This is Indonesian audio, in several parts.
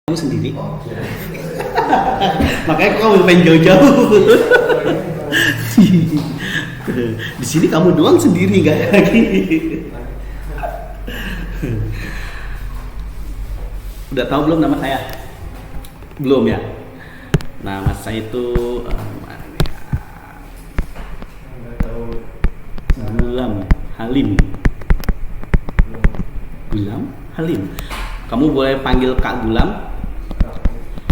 Kamu sendiri. Makanya kamu pengen jauh-jauh. Di sini kamu doang sendiri, nggak lagi. Udah tahu belum nama saya? Belum ya. Nama saya itu Gulam Halim. Gulam Halim. Kamu boleh panggil Kak Gulam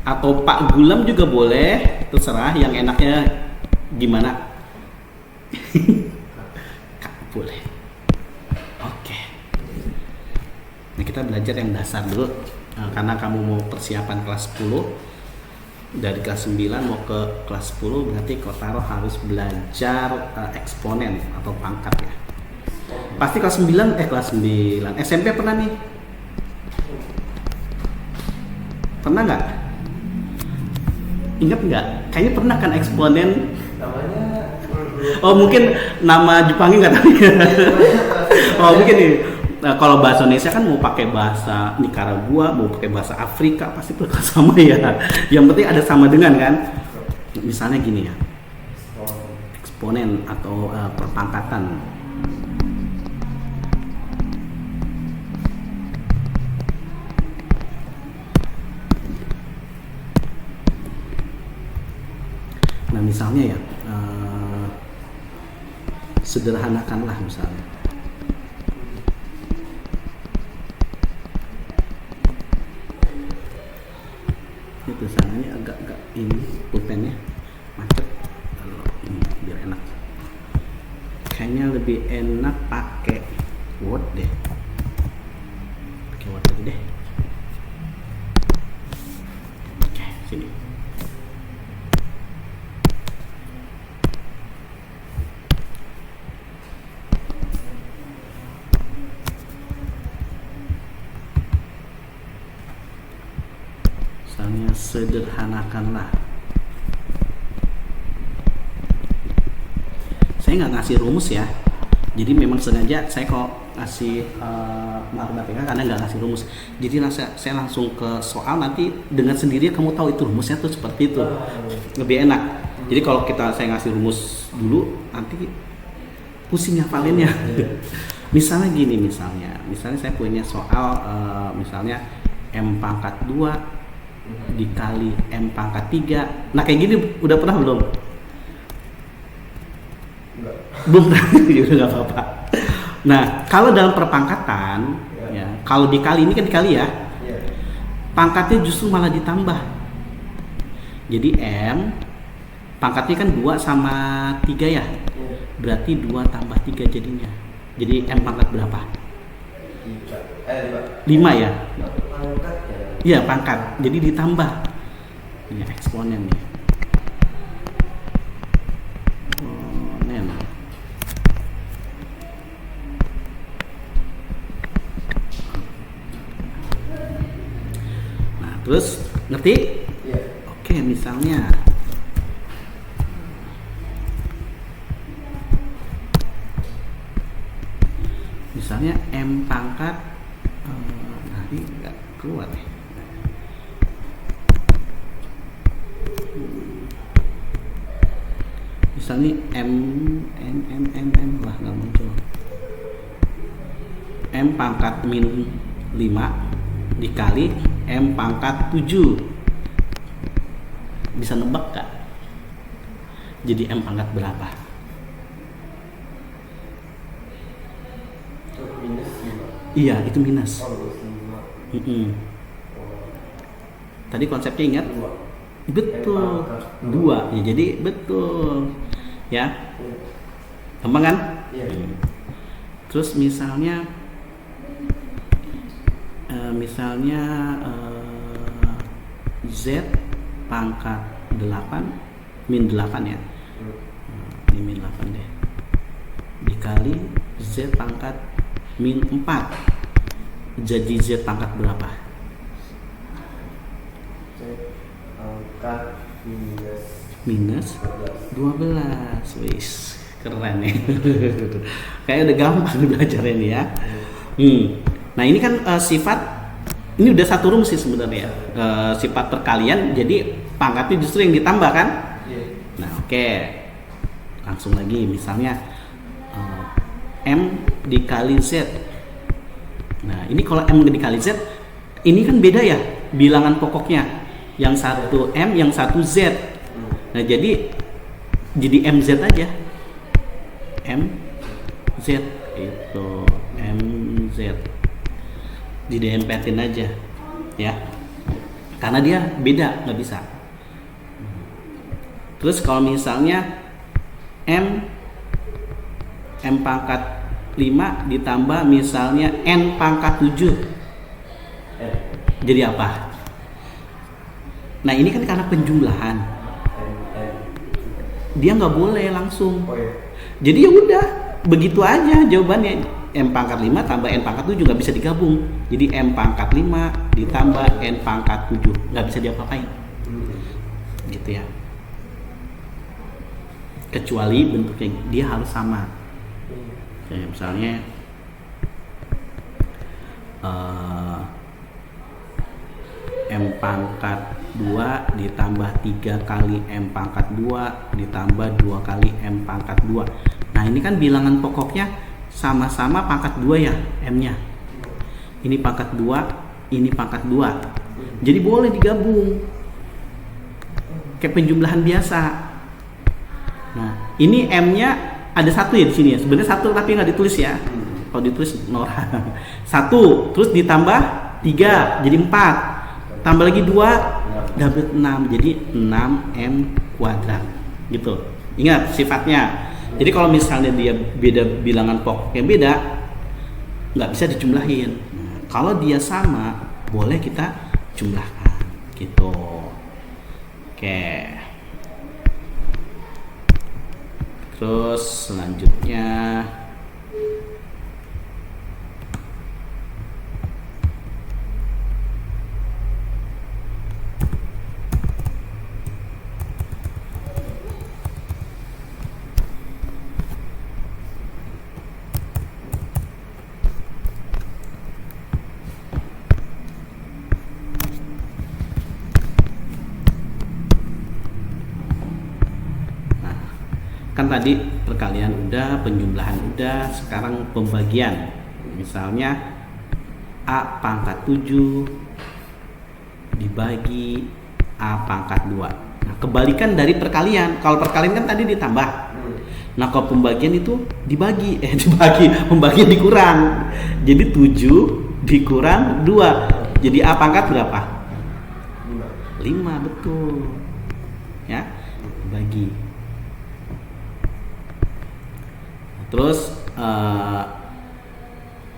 atau Pak Gulam juga boleh, terserah yang enaknya gimana. Kak boleh. Oke. Nah, kita belajar yang dasar dulu. Karena kamu mau persiapan kelas 10, dari kelas 9 mau ke kelas 10, berarti Kotaro harus belajar eksponen atau pangkat ya. Pasti kelas 9 SMP pernah nih? Pernah nggak? Ingat nggak? Kayaknya pernah kan eksponen. Oh mungkin nama Jepangnya nggak tahu. Oh mungkin nih. Nah, kalau bahasa Indonesia kan mau pakai bahasa Nicaragua, mau pakai bahasa Afrika, pasti bakal sama ya. Yang penting ada sama dengan kan. Misalnya gini ya, eksponen atau perpangkatan. Nah misalnya ya, sederhanakanlah misalnya. Itu sananya agak ini pulpennya macet. Kalau ini biar enak. Kayaknya lebih enak pakai Word deh. Pakai Word aja deh. Oke, sini. Misalnya sederhanakanlah. Saya nggak ngasih rumus ya, jadi memang sengaja saya kok ngasih matematika karena nggak ngasih rumus. Jadi saya langsung ke soal, nanti dengan sendirinya kamu tahu itu rumusnya tuh seperti itu, lebih enak. Jadi kalau saya ngasih rumus dulu, nanti pusing ngapalinnya. Misalnya gini, misalnya saya punya soal misalnya M pangkat 2 dikali M pangkat 3. Nah kayak gini udah pernah belum? Belum pernah. Ya udah nggak apa-apa. Nah kalau dalam perpangkatan ya, kalau dikali ini kan dikali ya, pangkatnya justru malah ditambah. Jadi M pangkatnya kan 2 sama 3 ya, berarti 2 tambah 3 jadinya. Jadi M pangkat berapa? 5 ya? Iya pangkat, jadi ditambah. Ini eksponen nih. Eksponen. Nah terus ngerti? Oke misalnya. Misalnya M pangkat nanti nggak keluar nih. Misalnya M lah nggak muncul. M pangkat min 5 dikali M pangkat 7. Bisa nebak gak? Jadi M pangkat berapa? Iya itu minus. Tadi konsepnya ingat? Betul, 2 ya, jadi betul ya, gampang kan? Terus misalnya Z pangkat 8 min 8 ya, ini min 8 deh, dikali Z pangkat min 4, jadi Z pangkat berapa? Minus 12. Wis, keren ya. Kayak udah gampang belajar ini ya. Nah, ini kan sifat Ini udah satu rumus sih sebenarnya. Sifat perkalian, jadi pangkatnya justru yang ditambah kan? Nah oke, langsung lagi misalnya M dikali Z. Nah ini kalau M dikali Z, ini kan beda ya bilangan pokoknya. Yang satu M, yang satu Z. Nah jadi MZ aja. MZ itu MZ. Didempetin aja ya. Karena dia beda, nggak bisa. Terus kalau misalnya M pangkat 5 ditambah misalnya N pangkat 7. Jadi apa? Nah ini kan karena penjumlahan. Dia nggak boleh langsung. Jadi ya udah, begitu aja jawabannya. M pangkat 5 tambah N pangkat 7 nggak bisa digabung. Jadi M pangkat 5 ditambah N pangkat 7. Nggak bisa diapa-apain. Gitu ya. Kecuali bentuknya dia harus sama. Kayak misalnya M pangkat 2 ditambah 3 kali M pangkat 2 ditambah 2 kali M pangkat 2. Nah ini kan bilangan pokoknya sama-sama pangkat 2 ya M-nya. Ini pangkat 2, ini pangkat 2. Jadi boleh digabung kayak penjumlahan biasa. Nah ini M-nya ada satu ya di sini ya. Sebenarnya satu tapi nggak ditulis ya. Kalau ditulis Nora. 1 terus ditambah 3 jadi 4. Tambah lagi 2 dapat 6. Jadi 6M kuadrat. Gitu. Ingat sifatnya. Jadi kalau misalnya dia beda bilangan pokok yang beda, nggak bisa dijumlahin. Nah, kalau dia sama, boleh kita jumlahkan, gitu. Oke. Terus selanjutnya, kan tadi perkalian udah, penjumlahan udah, sekarang pembagian. Misalnya A pangkat 7 dibagi A pangkat 2. Nah, kebalikan dari perkalian. Kalau perkalian kan tadi ditambah. Nah, kalau pembagian itu pembagian dikurang. Jadi 7 dikurang 2. Jadi A pangkat berapa? 5, betul. Ya, bagi. Terus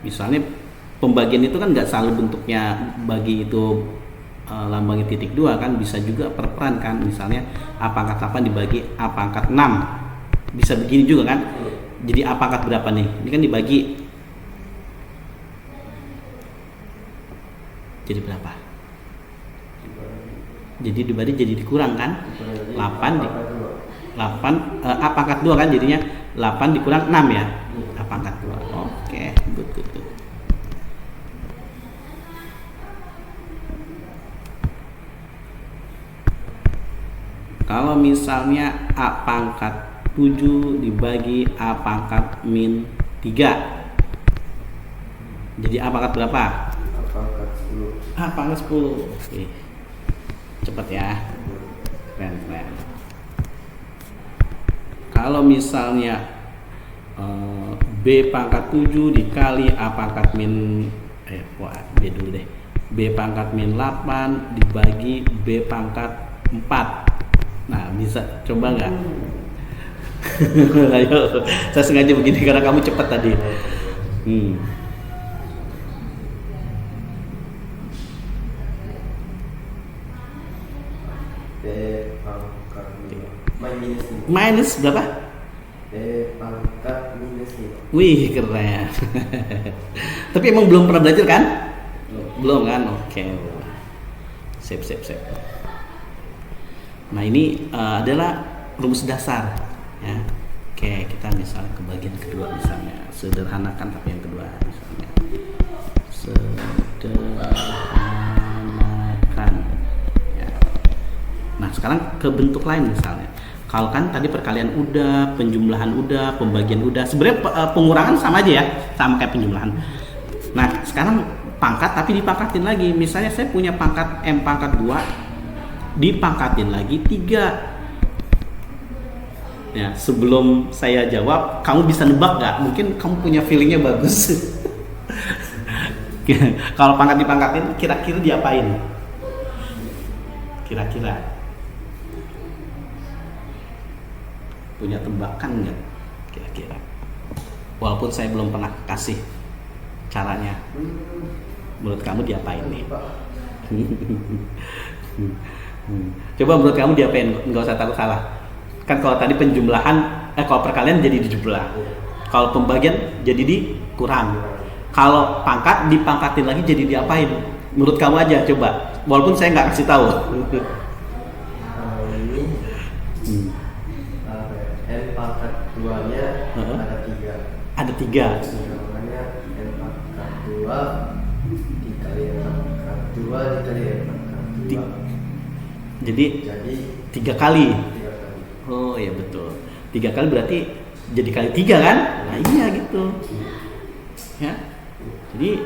misalnya pembagian itu kan nggak selalu bentuknya bagi itu lambangnya titik 2 kan, bisa juga perperan kan. Misalnya A pangkat 8 dibagi A pangkat 6, bisa begini juga kan. Jadi A pangkat berapa nih? Ini kan dibagi jadi berapa? Jadi dibagi jadi dikurang kan. 8 A pangkat 2 kan, jadinya 8 dikurang 6 ya. A pangkat 2. Oke, betul. Kalau misalnya A pangkat 7 dibagi A pangkat min 3. Jadi A pangkat berapa? A pangkat 10. A pangkat 10. Oke. Cepat ya. Keren. Kalau misalnya B pangkat 7 dikali A pangkat min B dulu deh. B pangkat min 8 dibagi B pangkat 4. Nah, bisa coba nggak? Ayo, saya sengaja begini karena kamu cepat tadi. B pangkat 5 Minus berapa? B pangkat minus 5. Wih, keren. Tapi emang belum pernah belajar kan? Belum kan? Oke. Sip. Nah, ini adalah rumus dasar ya. Oke, kita misalnya ke bagian kedua, misalnya sederhanakan tapi yang kedua misalnya sederhana sekarang ke bentuk lain misalnya. Kalau kan tadi perkalian udah, penjumlahan udah, pembagian udah. Sebenarnya pengurangan sama aja ya, sama kayak penjumlahan. Nah, sekarang pangkat tapi dipangkatin lagi. Misalnya saya punya pangkat M pangkat 2, dipangkatin lagi 3. Ya, sebelum saya jawab, kamu bisa nebak nggak? Mungkin kamu punya feelingnya bagus. Kalau pangkat dipangkatin, kira-kira diapain? Kira-kira punya tebakan nggak? Kira-kira. Walaupun saya belum pernah kasih caranya. Menurut kamu diapain nih? Coba menurut kamu diapain? Nggak usah takut salah. Kan kalau tadi penjumlahan, kalau perkalian jadi dijumlah. Kalau pembagian jadi dikurang. Kalau pangkat dipangkatin lagi jadi diapain? Menurut kamu aja coba. Walaupun saya nggak kasih tahu. Ini N pangkat 2-nya ada 3. Ada 3. Namanya N pangkat 2 dikali N pangkat 2 dikali N pangkat 2. Jadi 3 kali. 3 kali. Oh iya betul. 3 kali berarti jadi kali 3 kan? Nah iya gitu. Ya. Jadi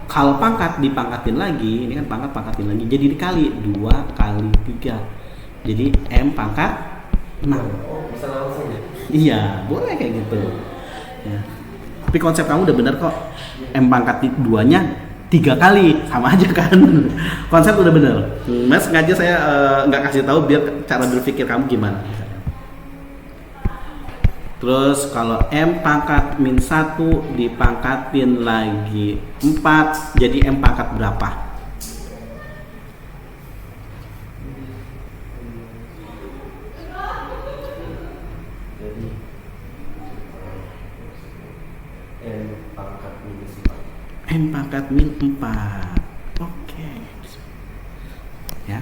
kalau pangkat dipangkatin lagi, ini kan pangkat pangkatin lagi, jadi dikali 2 kali 3. Jadi M pangkat 6. Oh, bisa langsung ya? Iya, boleh kayak gitu. Ya. Tapi konsep kamu udah bener kok. M pangkat 2-nya 3 kali, sama aja kan. Konsep udah bener. Mas sengaja saya nggak kasih tahu biar cara berpikir kamu gimana. Terus kalau M pangkat min 1 dipangkatin lagi 4, jadi M pangkat berapa? Jadi M pangkat minus 4. M pangkat min 4. Oke. Ya.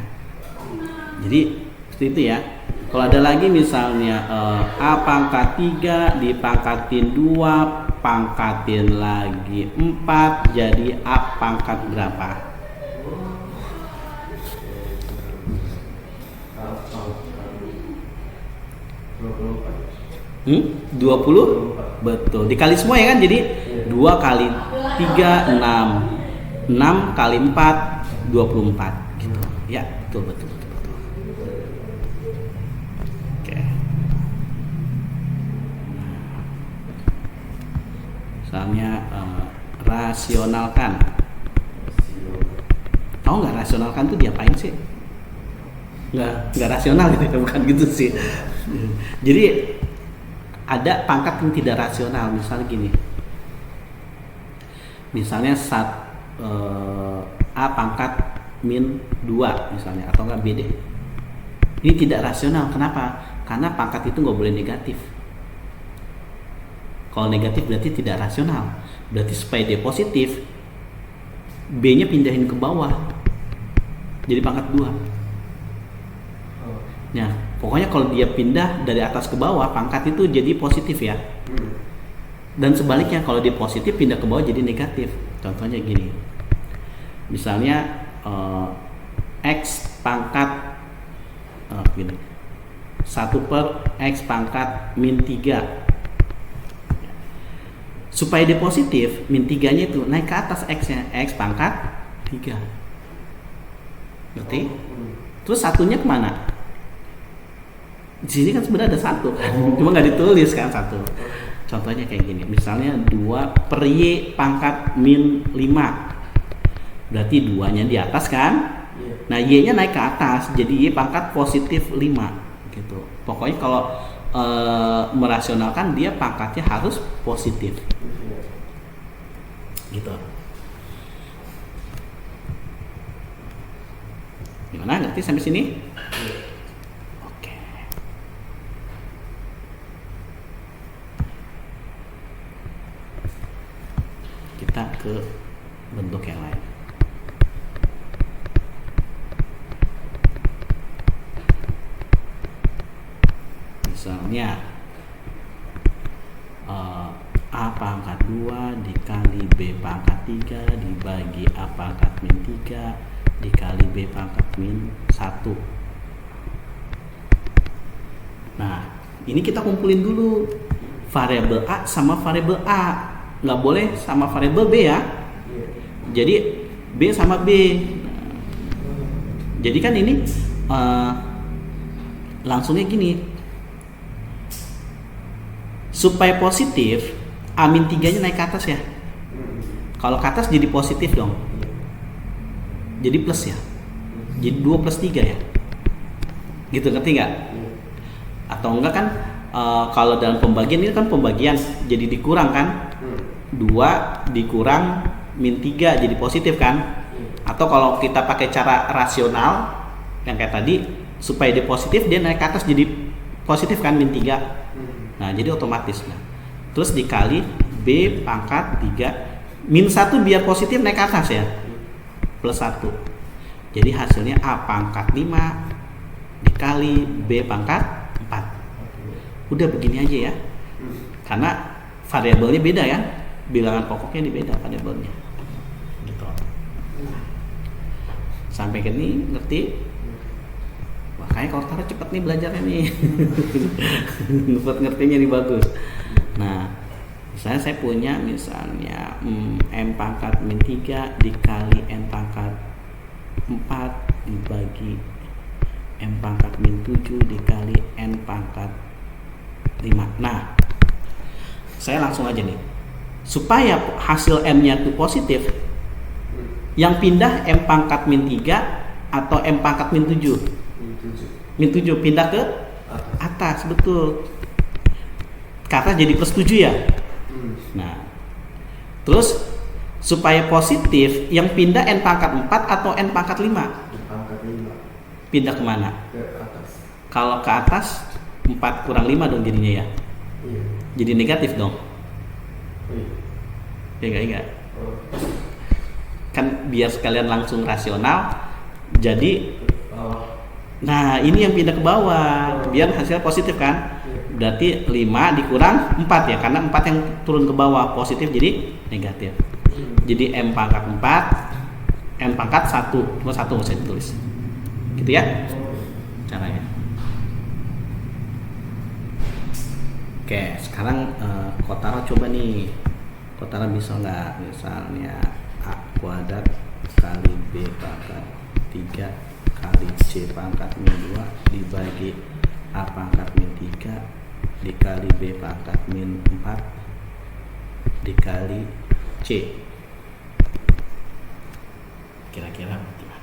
Jadi seperti itu ya. Kalau ada lagi misalnya A pangkat 3 dipangkatin 2 pangkatin lagi 4, jadi A pangkat berapa? A pangkat 24. 20? Betul. Dikali semua ya kan? Jadi 2 kali 3 6. 6 kali 4 24 gitu. Ya, betul. Misalnya rasionalkan. Tahu nggak rasionalkan tuh diapain sih? Nggak rasional gitu, bukan gitu sih. Jadi ada pangkat yang tidak rasional, misalnya gini. Misalnya A pangkat min 2 misalnya, atau enggak B deh. Ini tidak rasional, kenapa? Karena pangkat itu nggak boleh negatif. Kalau negatif berarti tidak rasional. Berarti supaya dia positif, B-nya pindahin ke bawah. Jadi pangkat 2. Nah, pokoknya kalau dia pindah dari atas ke bawah, pangkat itu jadi positif ya. Dan sebaliknya kalau dia positif pindah ke bawah jadi negatif. Contohnya gini. Misalnya X pangkat gini. 1/X pangkat min 3. Supaya dia positif, min 3-nya itu naik ke atas X-nya, X pangkat 3. Ngerti? Terus satunya kemana? Di sini kan sebenarnya ada 1 kan, cuma nggak ditulis kan 1. Contohnya kayak gini, misalnya 2/Y pangkat min 5. Berarti 2-nya di atas kan? Nah, Y-nya naik ke atas, jadi Y pangkat positif 5 gitu. Pokoknya kalau merasionalkan dia pangkatnya harus positif gitu. Gimana, ngerti sampai sini? Oke. Kita ke bentuk yang lain. Misalnya 2 dikali B pangkat 3 dibagi A pangkat min 3 dikali B pangkat min 1. Nah, ini kita kumpulin dulu variabel A sama variabel A. Nggak boleh sama variabel B ya. Jadi B sama B. Jadi kan ini langsungnya gini. Supaya positif, A-3 nya naik ke atas ya. Kalau ke atas jadi positif dong. Jadi plus ya. Jadi 2 plus 3 ya. Gitu, ngerti nggak? Atau enggak kan kalau dalam pembagian ini kan pembagian jadi dikurang kan. 2 dikurang min 3 jadi positif kan. Atau kalau kita pakai cara rasional yang kayak tadi, supaya dia positif dia naik ke atas jadi positif kan, min 3. Nah, jadi otomatis. Nah, terus dikali B pangkat 3 min 1 biar positif naik ke atas ya, plus 1. Jadi hasilnya A pangkat 5 dikali B pangkat 4. Udah begini aja ya. Karena variabelnya beda ya, bilangan pokoknya beda variabelnya. Gitu. Sampai ke ini ngerti? Makanya kalau Tara cepet nih belajarnya nih. Ngertinya nih bagus. Nah, misalnya saya punya M pangkat min 3 dikali N pangkat 4 dibagi M pangkat min 7 dikali N pangkat 5. Nah, saya langsung aja nih. Supaya hasil M-nya itu positif, yang pindah M pangkat min 3 atau M pangkat min 7? Min 7 pindah ke atas, betul. Ke atas jadi plus 7 ya. Nah, terus supaya positif yang pindah N pangkat 4 atau N pangkat 5? Pangkat 5. Pindah kemana? Ke atas. Kalau ke atas 4 kurang 5 dong jadinya ya. Iya. Jadi negatif dong. Iya. Ya enggak. Kan biar sekalian langsung rasional. Jadi nah, ini yang pindah ke bawah biar hasilnya positif kan. Berarti 5 dikurang 4 ya, karena 4 yang turun ke bawah positif jadi negatif. Jadi M pangkat 4 N pangkat 1 cuma 1 nggak usah ditulis. Gitu ya caranya. Oke, sekarang Kotara coba nih. Kotara bisa nggak misalnya A kuadrat kali B pangkat 3 kali C pangkat min 2 dibagi A pangkat min 3 dikali B pangkat min 4 dikali C. Kira-kira gimana?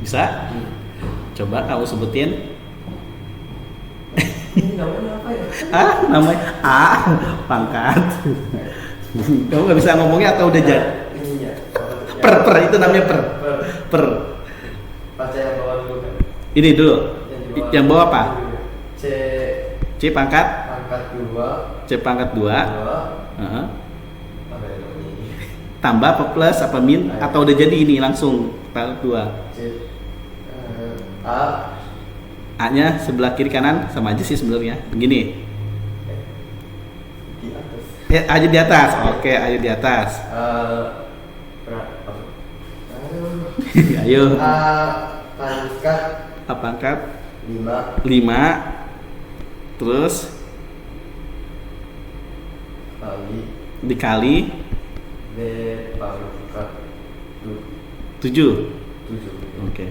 Bisa? Coba kamu sebutin. Ini namanya apa ya? Namanya A pangkat. Kamu nggak bisa ngomongnya atau udah jadi? Ininya. Per itu namanya per. Baca yang bawah dulu kan. Ini dulu. Yang bawah apa? C pangkat pangkat 2. C pangkat 2. Apa ya ini? Tambah apa plus apa min atau udah jadi ini langsung pangkat 2. A nya sebelah kiri kanan sama aja sih sebenarnya. Begini. Di atas. Aja di atas. Oke, ayo di atas. Ayo. A pangkat 5. Terus dikali B pangkat 7. Oke.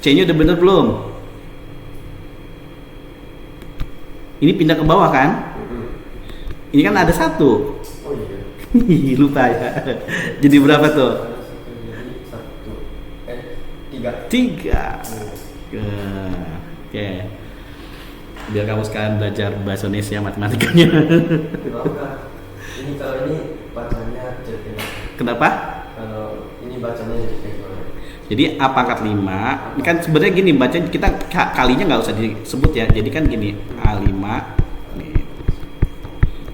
C-nya udah bener belum? Ini pindah ke bawah kan? Ini kan ada 1. Oh iya. Lupa ya. Jadi berapa tuh? Jadi satu, tiga. 3. Oke. Biar kamu sekarang belajar bahasa Indonesia matematikanya. Kenapa? Ini kalau ini bacanya jadi Kenapa? kalau ini bacanya jadi kayak gimana? Jadi A pangkat 5, ini kan sebenarnya gini baca kita kalinya nggak usah disebut ya. Jadi kan gini A5 nih.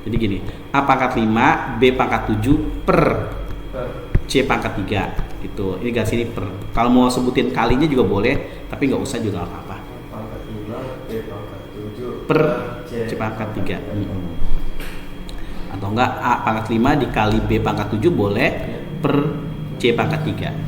Jadi gini A pangkat 5 B pangkat 7 per C pangkat 3 gitu. Ini garis ini per. Kalau mau sebutin kalinya juga boleh, tapi nggak usah juga nggak apa-apa. Pangkat 5 B pangkat 7 Per C pangkat 3. Atau enggak A pangkat 5 dikali B pangkat 7 boleh per C pangkat 3